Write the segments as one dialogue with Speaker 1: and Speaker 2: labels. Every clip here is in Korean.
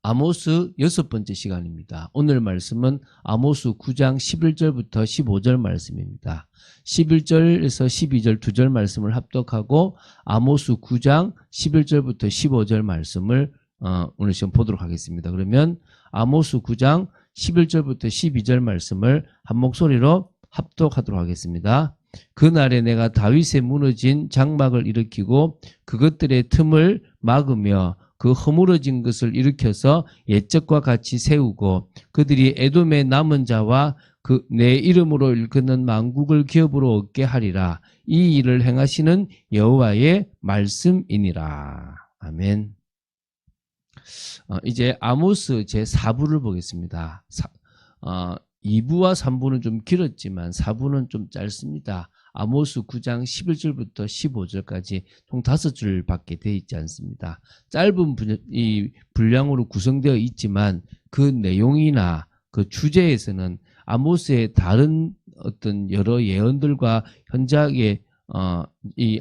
Speaker 1: 아모스 6번째 시간입니다. 오늘 말씀은 아모스 9장 11절부터 15절 말씀입니다. 11절에서 12절 2절 말씀을 합독하고 아모스 9장 11절부터 15절 말씀을 오늘 시험 보도록 하겠습니다. 그러면 아모스 9장 11절부터 12절 말씀을 한 목소리로 합독하도록 하겠습니다. 그날에 내가 다윗의 무너진 장막을 일으키고 그것들의 틈을 막으며 그 허물어진 것을 일으켜서 옛적과 같이 세우고 그들이 에돔의 남은 자와 그 내 이름으로 일컫는 만국을 기업으로 얻게 하리라. 이 일을 행하시는 여호와의 말씀이니라. 아멘. 이제 아모스 제4부를 보겠습니다. 2부와 3부는 좀 길었지만 4부는 좀 짧습니다. 아모스 9장 11절부터 15절까지 총 5줄밖에 되어 있지 않습니다. 짧은 이 분량으로 구성되어 있지만 그 내용이나 그 주제에서는 아모스의 다른 어떤 여러 예언들과 현장의 이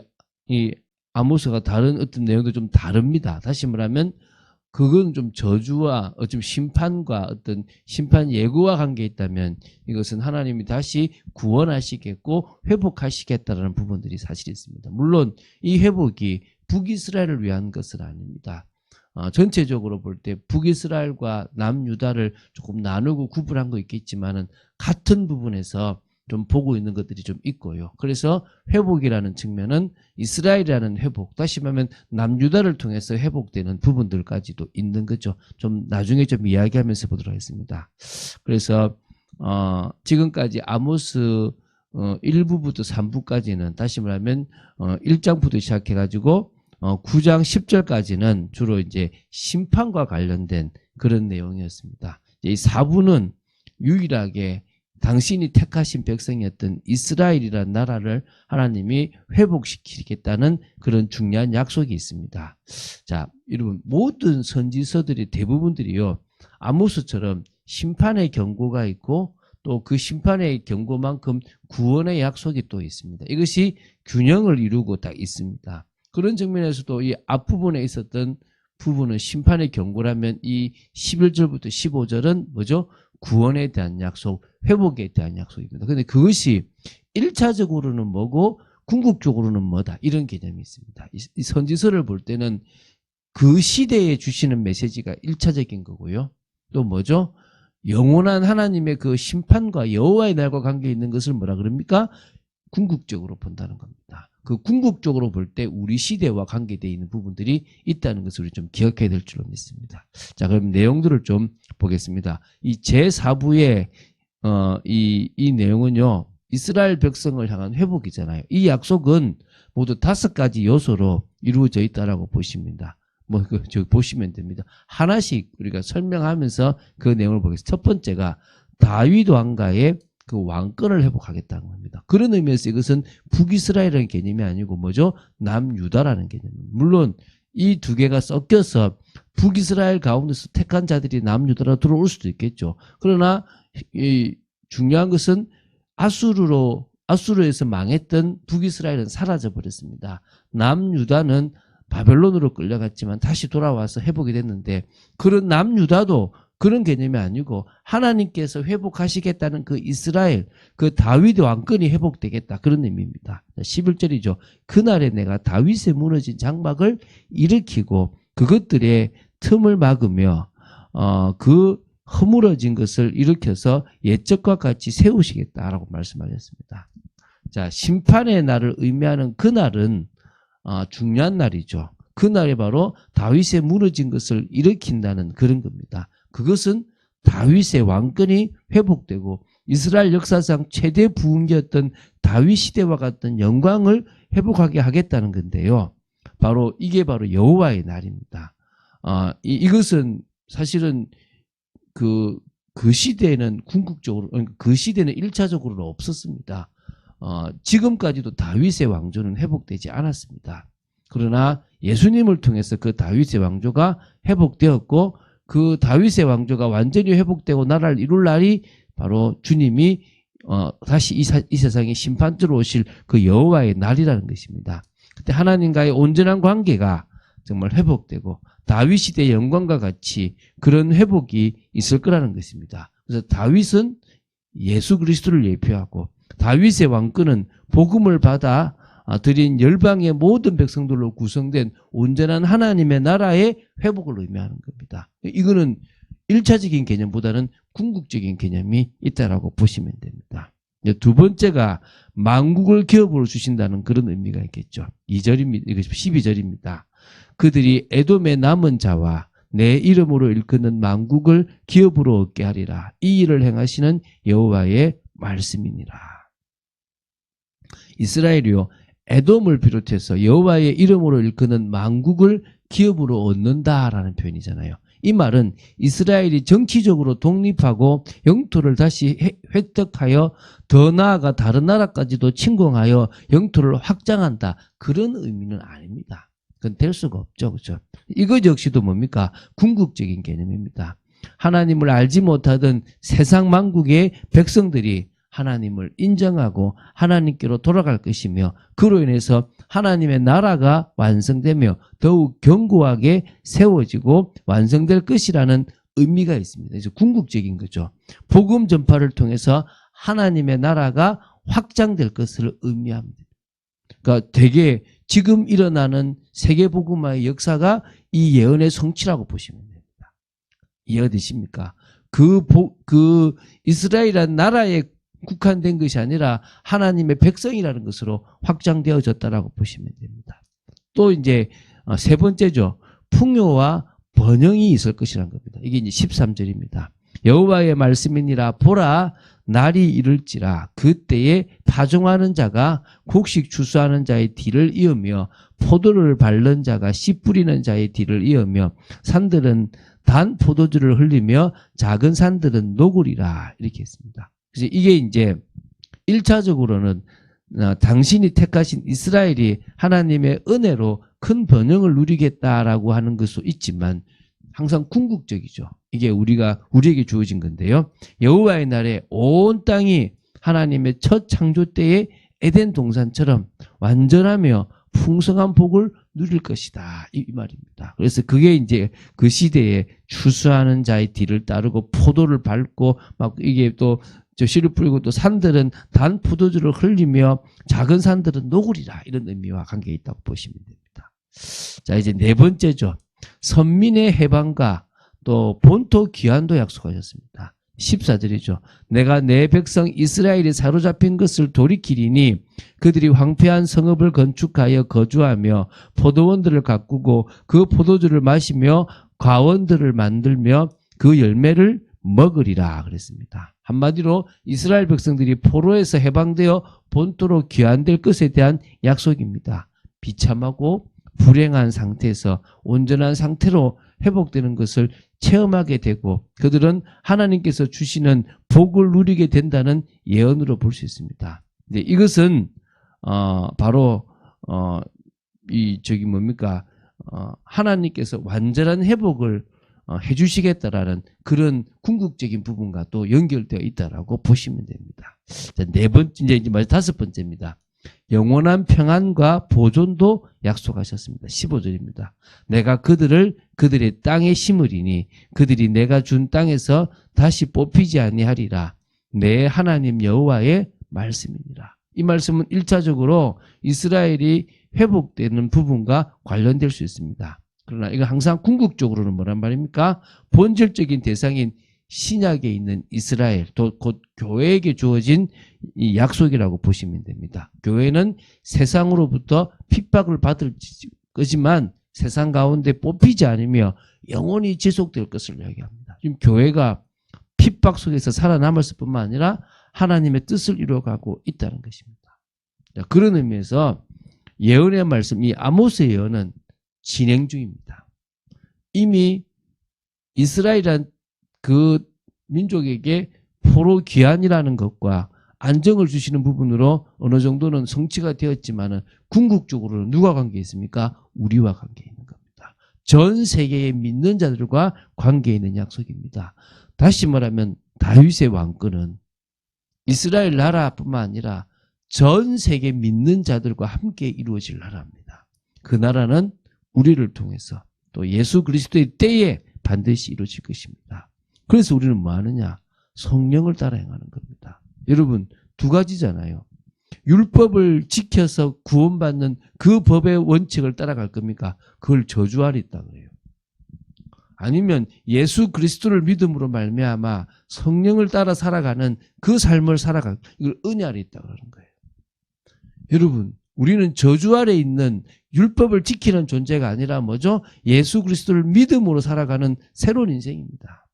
Speaker 1: 아모스가 다른 어떤 내용도 좀 다릅니다. 다시 말하면 그건 좀 저주와 좀 심판과 어떤 심판 예고와 관계 있다면 이것은 하나님이 다시 구원하시겠고 회복하시겠다라는 부분들이 사실 있습니다. 물론 이 회복이 북이스라엘을 위한 것은 아닙니다. 전체적으로 볼 때 북이스라엘과 남유다를 조금 나누고 구분한 거 있겠지만은 같은 부분에서 좀 보고 있는 것들이 좀 있고요. 그래서 회복이라는 측면은 이스라엘이라는 회복, 다시 말하면 남유다를 통해서 회복되는 부분들까지도 있는 거죠. 좀 나중에 좀 이야기하면서 보도록 하겠습니다. 그래서 지금까지 아모스 1부부터 3부까지는 다시 말하면 1장부터 시작해가지고 9장 10절까지는 주로 이제 심판과 관련된 그런 내용이었습니다. 이 4부는 유일하게 당신이 택하신 백성이었던 이스라엘이라는 나라를 하나님이 회복시키겠다는 그런 중요한 약속이 있습니다. 자, 여러분 모든 선지서들이 대부분들이요 아모스처럼 심판의 경고가 있고 또 그 심판의 경고만큼 구원의 약속이 또 있습니다. 이것이 균형을 이루고 딱 있습니다. 그런 측면에서도 이 앞부분에 있었던 부분은 심판의 경고라면 이 11절부터 15절은 뭐죠? 구원에 대한 약속, 회복에 대한 약속입니다. 그런데 그것이 1차적으로는 뭐고 궁극적으로는 뭐다 이런 개념이 있습니다. 이 선지서를 볼 때는 그 시대에 주시는 메시지가 1차적인 거고요. 또 뭐죠? 영원한 하나님의 그 심판과 여호와의 날과 관계 있는 것을 뭐라 그럽니까? 궁극적으로 본다는 겁니다. 그 궁극적으로 볼 때 우리 시대와 관계되어 있는 부분들이 있다는 것을 우리 좀 기억해야 될 줄로 믿습니다. 자, 그럼 내용들을 좀 보겠습니다. 이 제4부의 이 내용은요, 이스라엘 백성을 향한 회복이잖아요. 이 약속은 모두 5가지 요소로 이루어져 있다라고 보십니다. 저기 보시면 됩니다. 하나씩 우리가 설명하면서 그 내용을 보겠습니다. 첫 번째가 다윗 왕가의 그 왕권을 회복하겠다는 겁니다. 그런 의미에서 이것은 북이스라엘이라는 개념이 아니고 뭐죠? 남유다라는 개념입니다. 물론 이 두 개가 섞여서 북이스라엘 가운데서 택한 자들이 남유다로 들어올 수도 있겠죠. 그러나 이 중요한 것은 아수르에서 망했던 북이스라엘은 사라져 버렸습니다. 남유다는 바벨론으로 끌려갔지만 다시 돌아와서 회복이 됐는데 그런 남유다도 그런 개념이 아니고 하나님께서 회복하시겠다는 그 이스라엘, 그 다윗의 왕권이 회복되겠다. 그런 의미입니다. 11절이죠. 그날에 내가 다윗의 무너진 장막을 일으키고 그것들의 틈을 막으며 그 허물어진 것을 일으켜서 옛적과 같이 세우시겠다라고 말씀하셨습니다. 자, 심판의 날을 의미하는 그날은 중요한 날이죠. 그날이 바로 다윗의 무너진 것을 일으킨다는 그런 겁니다. 그것은 다윗의 왕권이 회복되고 이스라엘 역사상 최대 부흥기였던 다윗 시대와 같은 영광을 회복하게 하겠다는 건데요. 이게 바로 여호와의 날입니다. 이것은 사실은 그 시대에는 궁극적으로, 그 시대는 1차적으로는 없었습니다. 지금까지도 다윗의 왕조는 회복되지 않았습니다. 그러나 예수님을 통해서 그 다윗의 왕조가 회복되었고 그 다윗의 왕조가 완전히 회복되고 나라를 이룰 날이 바로 주님이 다시 이 세상에 심판자로 오실 그 여호와의 날이라는 것입니다. 그때 하나님과의 온전한 관계가 정말 회복되고 다윗 시대의 영광과 같이 그런 회복이 있을 거라는 것입니다. 그래서 다윗은 예수 그리스도를 예표하고 다윗의 왕권은 복음을 받아 드린 열방의 모든 백성들로 구성된 온전한 하나님의 나라의 회복을 의미하는 겁니다. 이거는 1차적인 개념보다는 궁극적인 개념이 있다라고 보시면 됩니다. 두 번째가 만국을 기업으로 주신다는 그런 의미가 있겠죠. 2절입니다. 이거 12절입니다. 그들이 에돔의 남은 자와 내 이름으로 일컫는 만국을 기업으로 얻게 하리라. 이 일을 행하시는 여호와의 말씀이니라. 이스라엘이요 에돔을 비롯해서 여호와의 이름으로 일컫는 만국을 기업으로 얻는다라는 표현이잖아요. 이 말은 이스라엘이 정치적으로 독립하고 영토를 다시 획득하여 더 나아가 다른 나라까지도 침공하여 영토를 확장한다. 그런 의미는 아닙니다. 그건 될 수가 없죠. 그렇죠? 이것 역시도 뭡니까? 궁극적인 개념입니다. 하나님을 알지 못하던 세상 만국의 백성들이 하나님을 인정하고 하나님께로 돌아갈 것이며 그로 인해서 하나님의 나라가 완성되며 더욱 견고하게 세워지고 완성될 것이라는 의미가 있습니다. 그래서 궁극적인 거죠. 복음 전파를 통해서 하나님의 나라가 확장될 것을 의미합니다. 그러니까 되게 지금 일어나는 세계복음화의 역사가 이 예언의 성취라고 보시면 됩니다. 이해되십니까? 그 이스라엘이라는 나라에 국한된 것이 아니라 하나님의 백성이라는 것으로 확장되어졌다라고 보시면 됩니다. 또 이제 세 번째죠. 풍요와 번영이 있을 것이라는 겁니다. 이게 이제 13절입니다. 여호와의 말씀이니라 보라 날이 이를지라 그때에 파종하는 자가 곡식 추수하는 자의 뒤를 이으며 포도를 밟는 자가 씨 뿌리는 자의 뒤를 이으며 산들은 단 포도주를 흘리며 작은 산들은 녹으리라 이렇게 했습니다. 그래서 이게 이제 1차적으로는 당신이 택하신 이스라엘이 하나님의 은혜로 큰 번영을 누리겠다라고 하는 것도 있지만 항상 궁극적이죠. 이게 우리에게 주어진 건데요. 여호와의 날에 온 땅이 하나님의 첫 창조 때의 에덴 동산처럼 완전하며 풍성한 복을 누릴 것이다. 이 말입니다. 그래서 그게 이제 그 시대에 추수하는 자의 뒤를 따르고 포도를 밟고 막 이게 또 씨를 뿌리고 또 산들은 단 포도주를 흘리며 작은 산들은 녹으리라. 이런 의미와 관계가 있다고 보시면 됩니다. 자, 이제 네 번째죠. 선민의 해방과 또 본토 귀환도 약속하셨습니다. 14절이죠. 내가 내 백성 이스라엘이 사로잡힌 것을 돌이키리니 그들이 황폐한 성읍을 건축하여 거주하며 포도원들을 가꾸고 그 포도주를 마시며 과원들을 만들며 그 열매를 먹으리라 그랬습니다. 한마디로 이스라엘 백성들이 포로에서 해방되어 본토로 귀환될 것에 대한 약속입니다. 비참하고 불행한 상태에서 온전한 상태로 회복되는 것을 체험하게 되고 그들은 하나님께서 주시는 복을 누리게 된다는 예언으로 볼 수 있습니다. 근데 이것은 바로 하나님께서 완전한 회복을 해주시겠다라는 그런 궁극적인 부분과 또 연결되어 있다라고 보시면 됩니다. 자, 네 번째, 이제 다섯 번째입니다. 영원한 평안과 보존도 약속하셨습니다. 15절입니다. 내가 그들을 그들의 땅에 심으리니 그들이 내가 준 땅에서 다시 뽑히지 아니하리라. 내 하나님 여호와의 말씀이니라. 이 말씀은 1차적으로 이스라엘이 회복되는 부분과 관련될 수 있습니다. 그러나 이건 항상 궁극적으로는 뭐란 말입니까? 본질적인 대상인 신약에 있는 이스라엘, 또 곧 교회에게 주어진 이 약속이라고 보시면 됩니다. 교회는 세상으로부터 핍박을 받을 거지만 세상 가운데 뽑히지 않으며 영원히 지속될 것을 이야기합니다. 지금 교회가 핍박 속에서 살아남았을 뿐만 아니라 하나님의 뜻을 이루어가고 있다는 것입니다. 그런 의미에서 예언의 말씀, 이 아모스의 예언은 진행 중입니다. 이미 이스라엘이란 그 민족에게 포로 귀환이라는 것과 안정을 주시는 부분으로 어느 정도는 성취가 되었지만은 궁극적으로는 누가 관계 있습니까? 우리와 관계 있는 겁니다. 전 세계의 믿는 자들과 관계 있는 약속입니다. 다시 말하면 다윗의 왕권은 이스라엘 나라뿐만 아니라 전 세계 믿는 자들과 함께 이루어질 나라입니다. 그 나라는 우리를 통해서 또 예수 그리스도의 때에 반드시 이루어질 것입니다. 그래서 우리는 뭐 하느냐? 성령을 따라 행하는 겁니다. 여러분, 두 가지잖아요. 율법을 지켜서 구원받는 그 법의 원칙을 따라갈 겁니까? 그걸 저주 아래 있다 그래요. 아니면 예수 그리스도를 믿음으로 말미암아 성령을 따라 살아가는 그 삶을 살아가, 이걸 은혜 아래 있다 그러는 거예요. 여러분, 우리는 저주 아래 있는 율법을 지키는 존재가 아니라 뭐죠? 예수 그리스도를 믿음으로 살아가는 새로운 인생입니다.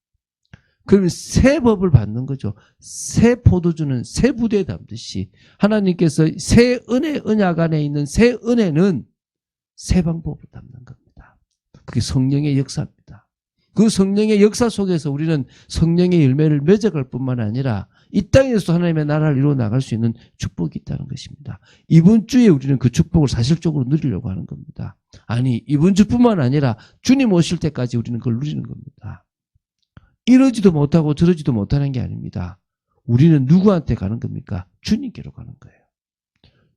Speaker 1: 그러면 새 법을 받는 거죠. 새 포도주는 새 부대에 담듯이 하나님께서 새 은혜, 언약 안에 있는 새 은혜는 새 방법으로 담는 겁니다. 그게 성령의 역사입니다. 그 성령의 역사 속에서 우리는 성령의 열매를 맺어갈 뿐만 아니라 이 땅에서도 하나님의 나라를 이루어 나갈 수 있는 축복이 있다는 것입니다. 이번 주에 우리는 그 축복을 사실적으로 누리려고 하는 겁니다. 아니, 이번 주뿐만 아니라 주님 오실 때까지 우리는 그걸 누리는 겁니다. 이러지도 못하고 저러지도 못하는 게 아닙니다. 우리는 누구한테 가는 겁니까? 주님께로 가는 거예요.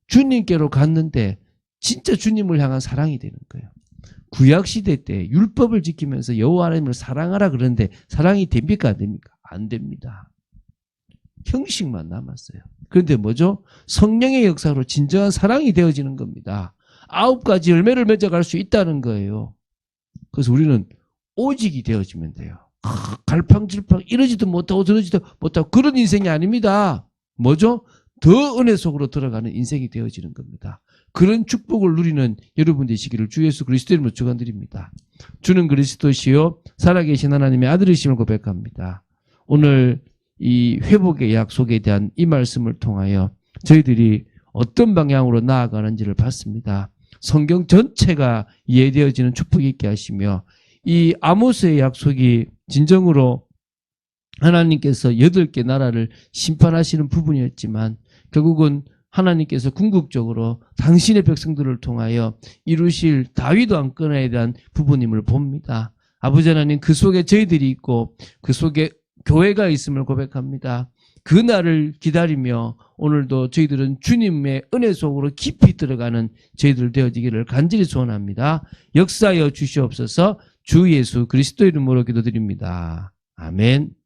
Speaker 1: 주님께로 갔는데 진짜 주님을 향한 사랑이 되는 거예요. 구약시대 때 율법을 지키면서 여호와 하나님을 사랑하라 그러는데 사랑이 됩니까? 안 됩니까? 안 됩니다. 형식만 남았어요. 그런데 뭐죠? 성령의 역사로 진정한 사랑이 되어지는 겁니다. 9가지 열매를 맺어갈 수 있다는 거예요. 그래서 우리는 오직이 되어지면 돼요. 갈팡질팡 이러지도 못하고 저러지도 못하고 그런 인생이 아닙니다. 뭐죠? 더 은혜 속으로 들어가는 인생이 되어지는 겁니다. 그런 축복을 누리는 여러분 되시기를 주 예수 그리스도의 이름으로 축원드립니다. 주는 그리스도시요 살아계신 하나님의 아들이심을 고백합니다. 오늘 이 회복의 약속에 대한 이 말씀을 통하여 저희들이 어떤 방향으로 나아가는지를 봤습니다. 성경 전체가 이해되어지는 축복이 있게 하시며 이 아모스의 약속이 진정으로 하나님께서 8개 나라를 심판하시는 부분이었지만 결국은 하나님께서 궁극적으로 당신의 백성들을 통하여 이루실 다윗 왕권에 대한 부분임을 봅니다. 아버지 하나님, 그 속에 저희들이 있고 그 속에 교회가 있음을 고백합니다. 그 날을 기다리며 오늘도 저희들은 주님의 은혜 속으로 깊이 들어가는 저희들 되어지기를 간절히 소원합니다. 역사하여 주시옵소서. 주 예수 그리스도 이름으로 기도드립니다. 아멘.